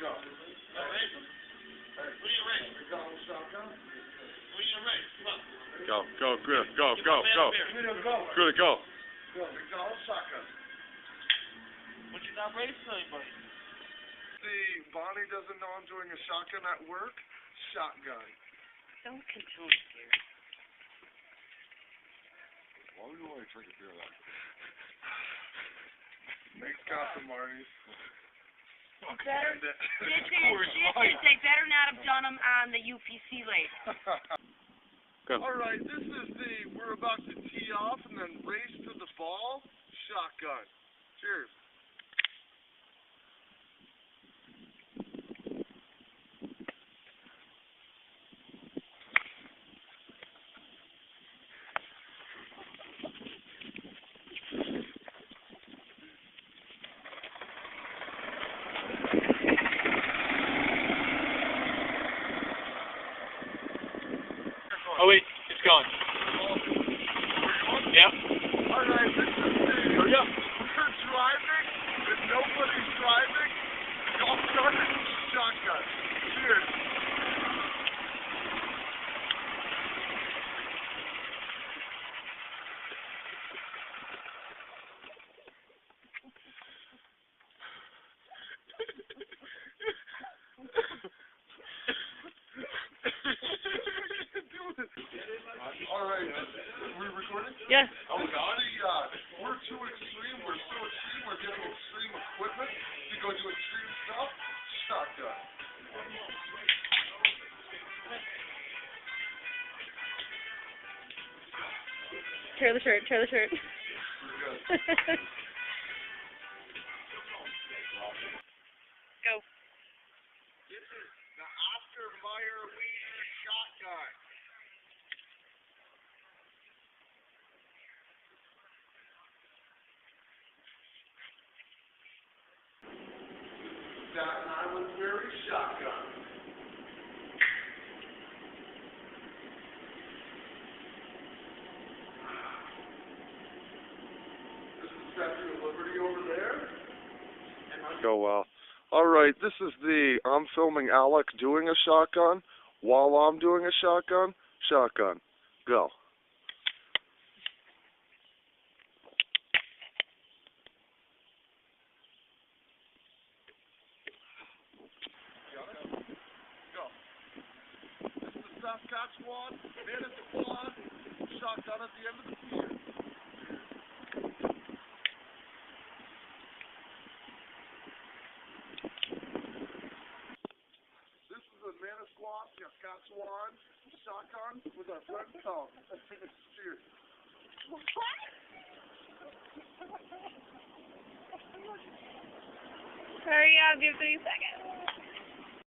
Go. Race? Hey, who you race? McDonald's shotgun. Who you race? Come on. Go, Griff, go. Go. Good, go. Go, McDonald's shotgun. But you're not racing anybody. See, Bonnie doesn't know I'm doing a shotgun at work. Shotgun. Don't consume beer. Why would you want to drink a beer like that? Nick's got the Marnies. Better, they better not have done them on the UPC lake. Alright, this is we're about to tee off and then race to the ball. Shotgun. Cheers. Oh wait, it's going. Yep. Alright, this is Hurry up. we're driving, and nobody's driving. Y'all started shotgun. Cheers. Alright, we recording? Yes. Oh, God. We're too extreme. We're so extreme. We're getting extreme equipment to go do extreme stuff. Shotgun. Tear the shirt. We're good. Go. This is the Oscar Mayer Weeder shotgun. Staten Island Ferry shotgun. This is the Statue of Liberty over there. Go well. Alright, this is I'm filming Alec doing a shotgun while I'm doing a shotgun. Shotgun. Go. Saskatchewan, Manitoba, shotgun at the end of the pier. This is a Manitoba, Saskatchewan, shotgun with our friend Tom. Cheers. Hurry up, give 3 seconds.